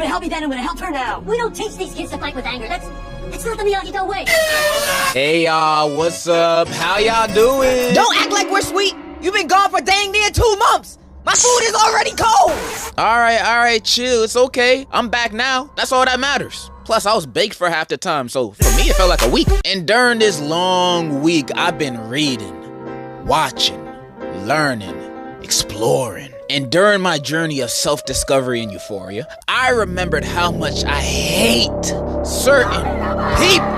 gonna help you then, I'm gonna help her now. We don't teach these kids to fight with anger. That's not the Miyagi-Do way. Hey y'all, what's up? How y'all doing? Don't act like we're sweet. You've been gone for dang near 2 months. My food is already cold. Alright, chill. It's okay. I'm back now. That's all that matters. Plus, I was baked for half the time, so for me, it felt like a week. And during this long week, I've been reading, watching, learning, exploring. And during my journey of self-discovery and euphoria, I remembered how much I hate certain people.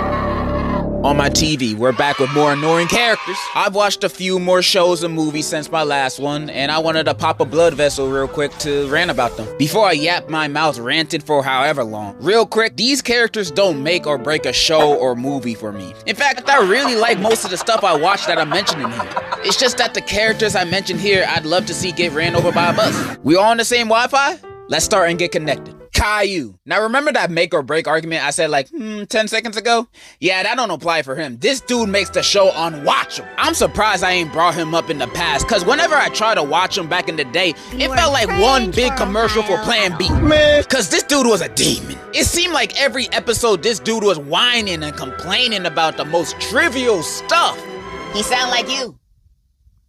On my TV, we're back with more annoying characters. I've watched a few more shows and movies since my last one, and I wanted to pop a blood vessel real quick to rant about them. Before I yap my mouth ranted for however long. Real quick, these characters don't make or break a show or movie for me. In fact, I really like most of the stuff I watch that I'm mentioning here. It's just that the characters I mentioned here, I'd love to see get ran over by a bus. We all on the same Wi-Fi? Let's start and get connected. Caillou. Now remember that make or break argument I said like 10 seconds ago? Yeah, that don't apply for him. This dude makes the show unwatchable. I'm surprised I ain't brought him up in the past, cause whenever I tried to watch him back in the day, it felt like one big commercial for Plan B. Man. Cause this dude was a demon. It seemed like every episode this dude was whining and complaining about the most trivial stuff. He sound like you.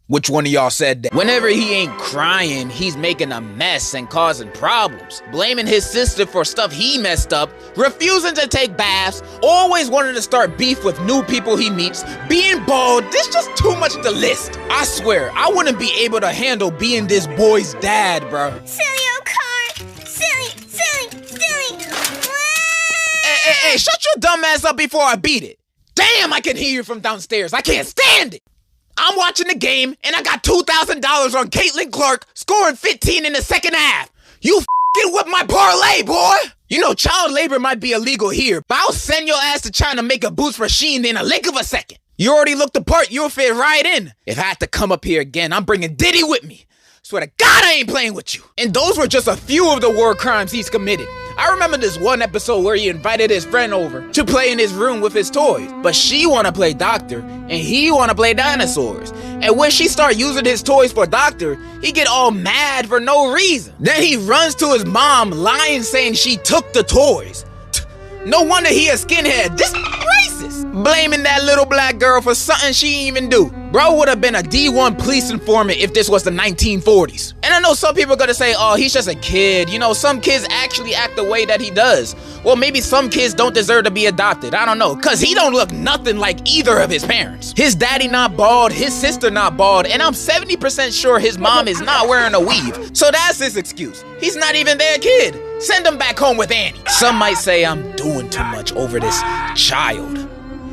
Which one of y'all said that? Whenever he ain't crying, he's making a mess and causing problems, blaming his sister for stuff he messed up, refusing to take baths, always wanting to start beef with new people he meets, being bald. This just too much to list. I swear, I wouldn't be able to handle being this boy's dad, bro. Silly old car. Silly. Hey, shut your dumb ass up before I beat it. Damn, I can hear you from downstairs. I can't stand it. I'm watching the game, and I got $2,000 on Caitlin Clark, scoring 15 in the second half. You f***ing whip my parlay, boy! You know, child labor might be illegal here, but I'll send your ass to China to make a boost for Shein in a lick of a second. You already looked the part, you'll fit right in. If I have to come up here again, I'm bringing Diddy with me. Swear to God I ain't playing with you. And those were just a few of the war crimes he's committed. I remember this one episode where he invited his friend over to play in his room with his toys, but she wanna play doctor and he wanna play dinosaurs. And when she start using his toys for doctor, he get all mad for no reason. Then he runs to his mom lying saying she took the toys. No wonder he a skinhead. This racist. Blaming that little black girl for something she ain't even do. Bro would have been a D1 police informant if this was the 1940s. And I know some people are gonna say, oh, he's just a kid. You know, some kids actually act the way that he does. Well, maybe some kids don't deserve to be adopted. I don't know, cause he don't look nothing like either of his parents. His daddy not bald, his sister not bald, and I'm 70% sure his mom is not wearing a weave. So that's his excuse. He's not even their kid. Send him back home with Annie. Some might say I'm doing too much over this child.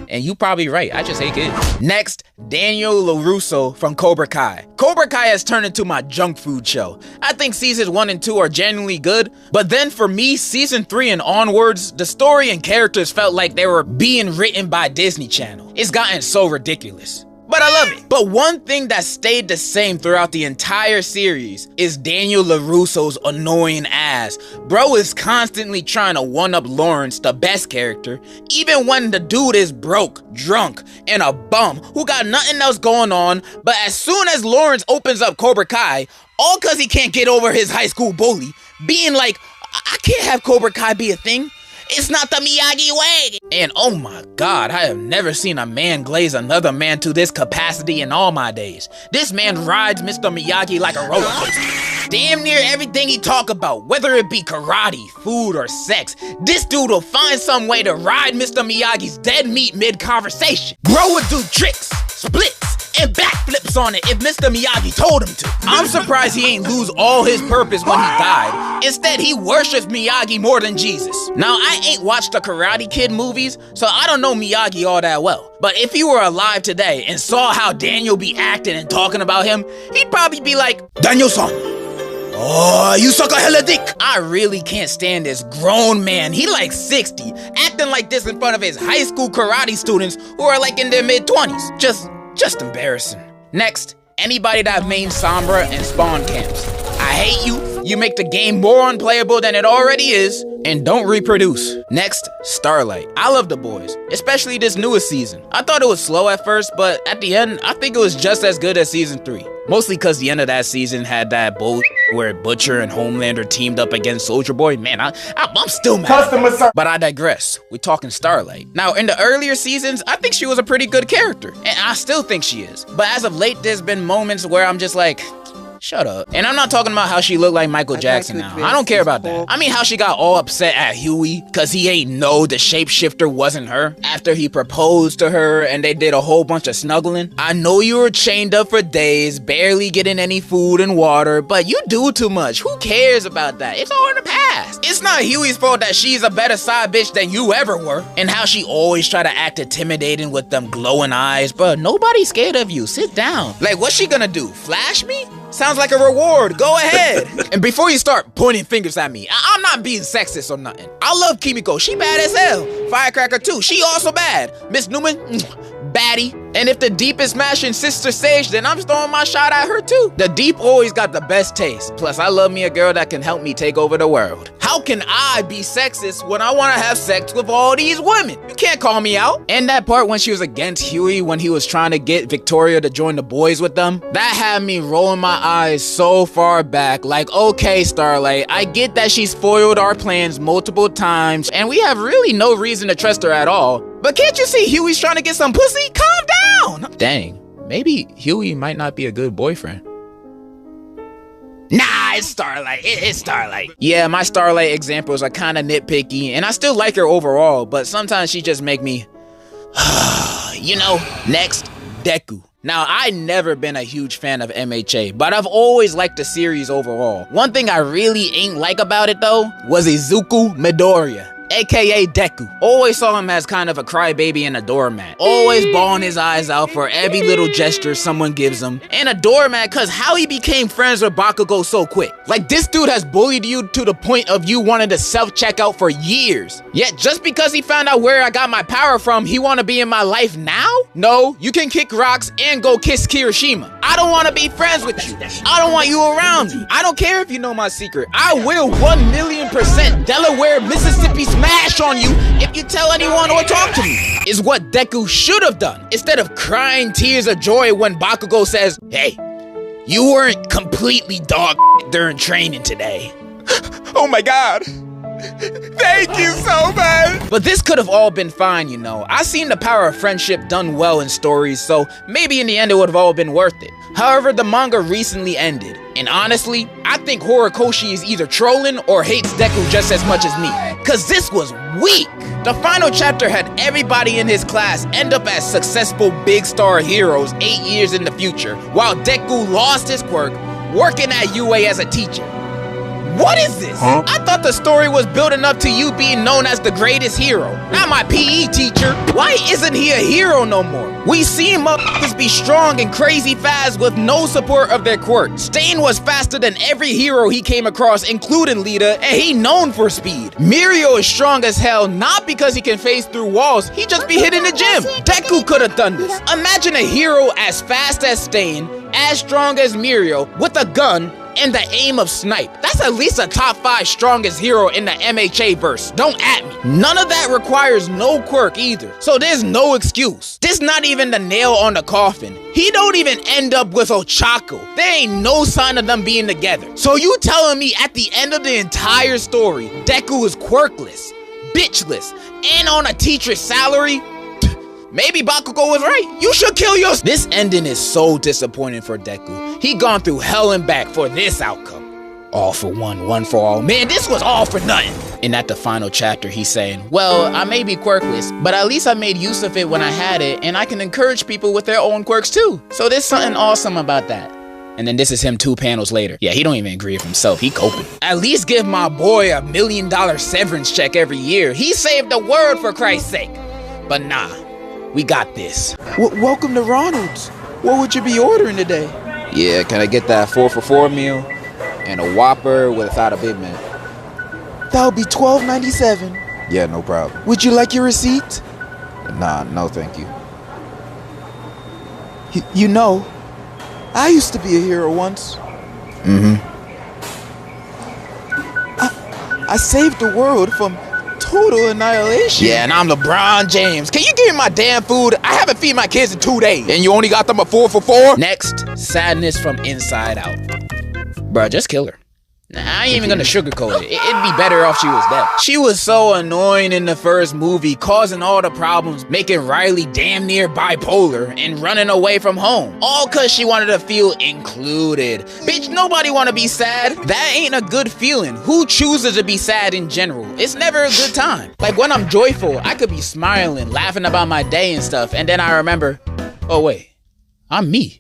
And you probably right, I just hate kids. Next, Daniel LaRusso from Cobra Kai. Cobra Kai has turned into my junk food show. I think seasons 1 and 2 are genuinely good, but then for me, season 3 and onwards, the story and characters felt like they were being written by Disney Channel. It's gotten so ridiculous. But I love it. But one thing that stayed the same throughout the entire series is Daniel LaRusso's annoying ass. Bro is constantly trying to one-up Lawrence, the best character, even when the dude is broke, drunk, and a bum who got nothing else going on. But as soon as Lawrence opens up Cobra Kai, all cause he can't get over his high school bully, being like, I can't have Cobra Kai be a thing. It's not the Miyagi way. And oh my God, I have never seen a man glaze another man to this capacity in all my days. This man rides Mr. Miyagi like a roller coaster. Damn near everything he talk about, whether it be karate, food, or sex, this dude will find some way to ride Mr. Miyagi's dead meat mid-conversation. Bro would do tricks, splits, and backflips on it if Mr. Miyagi told him to. I'm surprised he ain't lose all his purpose when he died. Instead, he worships Miyagi more than Jesus. Now, I ain't watched the Karate Kid movies, so I don't know Miyagi all that well. But if he were alive today and saw how Daniel be acting and talking about him, he'd probably be like, Daniel-san, oh, you suck a hella dick. I really can't stand this grown man. He like 60, acting like this in front of his high school karate students who are like in their mid-20s. Just embarrassing. Next, anybody that main Sombra and Spawn camps. I hate you. You make the game more unplayable than it already is, and don't reproduce. Next, Starlight. I love the boys, especially this newest season. I thought it was slow at first, but at the end, I think it was just as good as season 3. Mostly because the end of that season had that bull where Butcher and Homelander teamed up against Soldier Boy. Man, I'm still mad. But I digress. We're talking Starlight. Now, in the earlier seasons, I think she was a pretty good character, and I still think she is. But as of late, there's been moments where I'm just like, shut up. And I'm not talking about how she looked like Michael Jackson now. I don't care about that. I mean how she got all upset at Huey because he ain't know the shapeshifter wasn't her after he proposed to her and they did a whole bunch of snuggling. I know you were chained up for days, barely getting any food and water, but you do too much. Who cares about that? It's all in the past. It's not Huey's fault that she's a better side bitch than you ever were and how she always try to act intimidating with them glowing eyes. Bro, nobody's scared of you. Sit down. Like, what's she gonna do? Flash me? Sounds like a reward. Go ahead. And before you start pointing fingers at me, I'm not being sexist or nothing. I love Kimiko. She bad as hell. Firecracker too. She also bad. Miss Newman, baddie. And if the Deep is smashing Sister Sage, then I'm throwing my shot at her too. The Deep always got the best taste. Plus, I love me a girl that can help me take over the world. How can I be sexist when I want to have sex with all these women? You can't call me out. And that part when she was against Huey when he was trying to get Victoria to join the boys with them, that had me rolling my eyes so far back. Like, okay, Starlight, I get that she's foiled our plans multiple times and we have really no reason to trust her at all. But can't you see Huey's trying to get some pussy? Calm down. Dang, maybe Huey might not be a good boyfriend. Nah, it's Starlight. It's Starlight. Yeah, my Starlight examples are kind of nitpicky, and I still like her overall, but sometimes she just make me, you know. Next, Deku. Now, I never been a huge fan of MHA, but I've always liked the series overall. One thing I really ain't like about it though, was Izuku Midoriya, aka Deku. Always saw him as kind of a crybaby and a doormat. Always bawling his eyes out for every little gesture someone gives him. And a doormat cause how he became friends with Bakugo so quick. Like, this dude has bullied you to the point of you wanting to self-checkout for years. Yet just because he found out where I got my power from, he wanna be in my life now? No, you can kick rocks and go kiss Kirishima. I don't wanna be friends with you. I don't want you around me. I don't care if you know my secret. I will 1,000,000% Delaware, Mississippi smash on you if you tell anyone or talk to me, is what Deku should have done, instead of crying tears of joy when Bakugo says, hey, you weren't completely dog during training today. Oh my god. Thank you so much. But this could have all been fine, you know. I seen the power of friendship done well in stories, so maybe in the end it would have all been worth it. However, the manga recently ended, and honestly, I think Horikoshi is either trolling or hates Deku just as much as me, cause this was weak. The final chapter had everybody in his class end up as successful big star heroes 8 years in the future, while Deku lost his quirk working at UA as a teacher. What is this? Huh? I thought the story was building up to you being known as the greatest hero. Not my PE teacher. Why isn't he a hero no more? We seen motherfuckers be strong and crazy fast with no support of their quirk. Stain was faster than every hero he came across, including Lita, and he known for speed. Mirio is strong as hell, not because he can phase through walls, he just be hitting the gym. Deku could have done this. Imagine a hero as fast as Stain, as strong as Mirio, with a gun, and the aim of Snipe. That's at least a top 5 strongest hero in the MHA verse. Don't at me. None of that requires no quirk either, so there's no excuse. This not even the nail on the coffin. He don't even end up with Ochako. There ain't no sign of them being together. So you telling me at the end of the entire story, Deku is quirkless, bitchless, and on a teacher's salary? Maybe Bakugo was right. You should kill yourself. This ending is so disappointing for Deku. He gone through hell and back for this outcome. All for one, one for all. Man, this was all for nothing. And at the final chapter, he's saying, well, I may be quirkless, but at least I made use of it when I had it, and I can encourage people with their own quirks too. So there's something awesome about that. And then this is him 2 panels later. Yeah, he don't even agree with himself. He coping. At least give my boy $1 million severance check every year. He saved the world for Christ's sake. But nah. We got this. Welcome to Ronald's. What would you be ordering today? Yeah, can I get that 4 for $4 meal and a Whopper without a Big Mac? That would be $12.97. Yeah, no problem. Would you like your receipt? Nah, no thank you. You know, I used to be a hero once. I saved the world from total annihilation. Yeah, and I'm LeBron James. Can you give me my damn food? I haven't feed my kids in 2 days. And you only got them a 4 for 4? Next, sadness from inside out. Bruh, just kill her. Nah, I ain't even gonna sugarcoat it. It'd be better off she was dead. She was so annoying in the first movie, causing all the problems, making Riley damn near bipolar, and running away from home. All cause she wanted to feel included. Bitch, nobody wanna be sad. That ain't a good feeling. Who chooses to be sad in general? It's never a good time. Like when I'm joyful, I could be smiling, laughing about my day and stuff, and then I remember, oh wait, I'm me.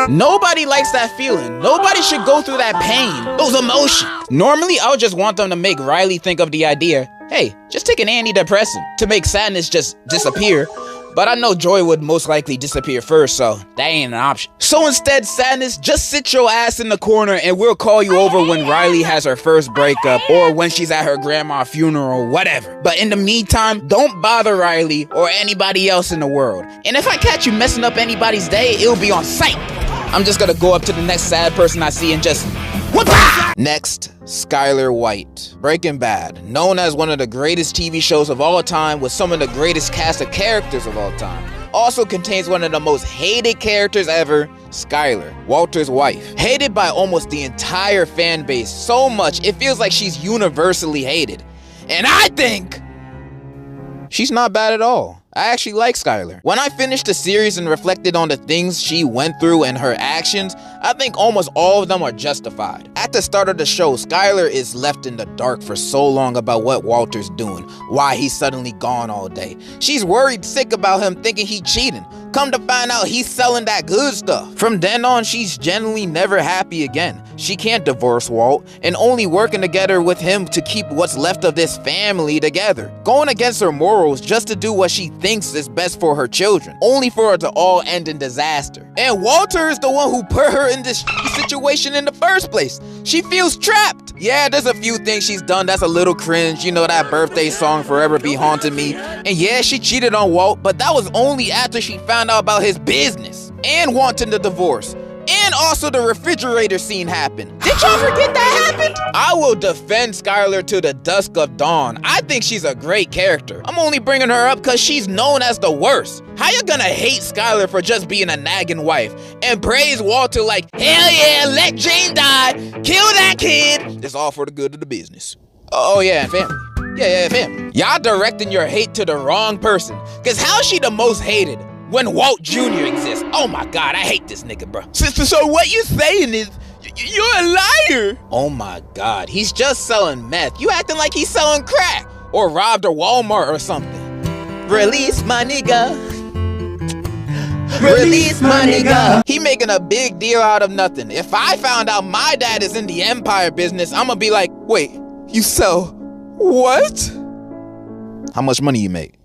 Nobody likes that feeling. Nobody should go through that pain, those emotions. Normally, I would just want them to make Riley think of the idea, hey, just take an antidepressant to make sadness just disappear. But I know joy would most likely disappear first, so that ain't an option. So instead, sadness, just sit your ass in the corner and we'll call you over when Riley has her first breakup or when she's at her grandma's funeral, whatever. But in the meantime, don't bother Riley or anybody else in the world. And if I catch you messing up anybody's day, it'll be on sight. I'm just gonna go up to the next sad person I see and just whoop-ah! Next, Skyler White. Breaking Bad, known as one of the greatest TV shows of all time with some of the greatest cast of characters of all time. Also contains one of the most hated characters ever, Skyler, Walter's wife. Hated by almost the entire fan base so much it feels like she's universally hated. And I think she's not bad at all. I actually like Skyler. When I finished the series and reflected on the things she went through and her actions, I think almost all of them are justified. At the start of the show, Skyler is left in the dark for so long about what Walter's doing, why he's suddenly gone all day. She's worried sick about him thinking he cheating. Come to find out he's selling that good stuff. From then on, she's genuinely never happy again. She can't divorce Walt and only working together with him to keep what's left of this family together. Going against her morals just to do what she thinks is best for her children, only for it to all end in disaster. And Walter is the one who put her in this situation in the first place. She feels trapped. Yeah, there's a few things she's done that's a little cringe. You know, that birthday song Forever Be Haunting Me. And yeah, she cheated on Walt, but that was only after she found out about his business and wanting the divorce. And also the refrigerator scene happened. Did y'all forget that happened? I will defend Skyler to the dusk of dawn. I think she's a great character. I'm only bringing her up because she's known as the worst. How you gonna hate Skyler for just being a nagging wife and praise Walter like, hell yeah, let Jane die, kill that kid. It's all for the good of the business. Oh yeah, and family. Yeah, family. Y'all directing your hate to the wrong person. Cause how's she the most hated when Walt Jr. exists? Oh my God, I hate this nigga, bro. So what you saying is, you're a liar. Oh my God, he's just selling meth. You acting like he's selling crack or robbed a Walmart or something. Release my nigga. Release my nigga. He making a big deal out of nothing. If I found out my dad is in the empire business, I'ma be like, wait, you sell what? How much money you make?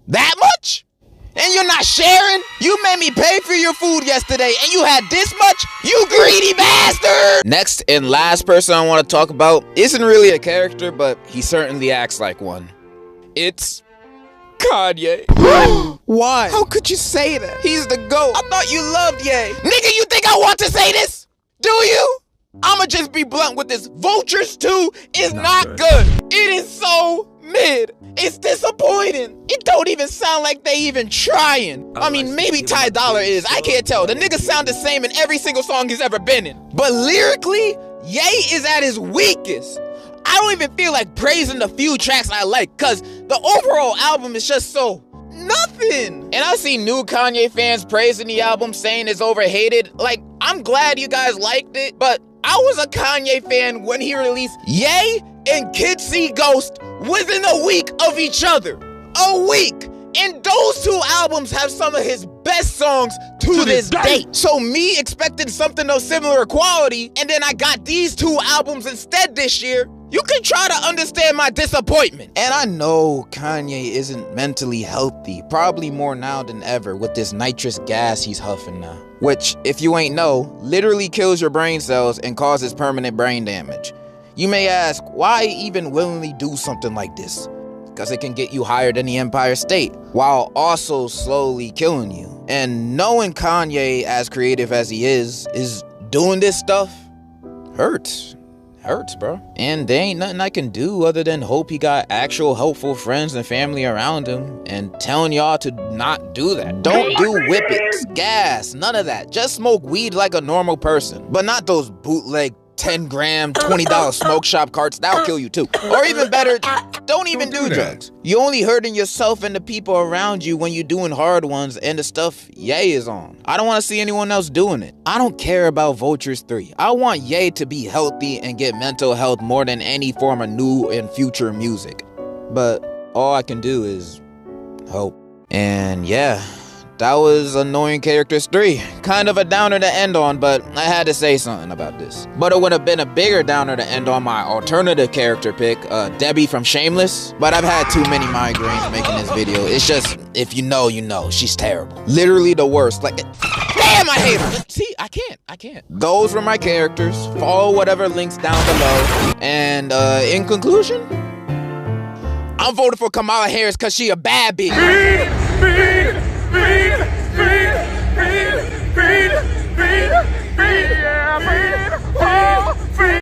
That much? And you're not sharing? You made me pay for your food yesterday and you had this much? You greedy bastard! Next and last person I want to talk about isn't really a character, but he certainly acts like one. It's Kanye. Why? How could you say that? He's the GOAT. I thought you loved Ye. Nigga, you think I want to say this? Do you? I'ma just be blunt with this. Vultures 2 is not good. It is so mid. It's disappointing. It don't even sound like they even trying. I mean, maybe Ty Dolla is. I can't tell. The nigga sound the same in every single song he's ever been in. But lyrically, Ye is at his weakest. I don't even feel like praising the few tracks I like, cause the overall album is just so nothing. And I see new Kanye fans praising the album, saying it's overhated. Like, I'm glad you guys liked it, but I was a Kanye fan when he released Ye and Kids See Ghost within a week of each other. A week! And those two albums have some of his best songs to this date. So me expecting something of similar quality, and then I got these two albums instead this year, you can try to understand my disappointment. And I know Kanye isn't mentally healthy, probably more now than ever with this nitrous gas he's huffing now. Which, if you ain't know, literally kills your brain cells and causes permanent brain damage. You may ask, why even willingly do something like this? Because it can get you higher than the Empire State, while also slowly killing you. And knowing Kanye, as creative as he is doing this stuff, hurts. hurts, bro. And there ain't nothing I can do other than hope he got actual helpful friends and family around him and telling y'all to not do that. Don't do whippets, gas, none of that. Just smoke weed like a normal person, but not those bootleg 10-gram, $20 smoke shop carts. That'll kill you too. Or even better, don't even do drugs. You only hurting yourself and the people around you when you're doing hard ones and the stuff Ye is on. I don't want to see anyone else doing it. I don't care about Vultures 3. I want Ye to be healthy and get mental health more than any form of new and future music. But all I can do is hope. And yeah, that was Annoying Characters 3. Kind of a downer to end on, but I had to say something about this. But it would have been a bigger downer to end on my alternative character pick, Debbie from Shameless. But I've had too many migraines making this video. It's just, if you know, you know. She's terrible. Literally the worst. Like, damn, I hate her. See, I can't. Those were my characters. Follow whatever links down below. And in conclusion, I'm voting for Kamala Harris because she a bad bitch.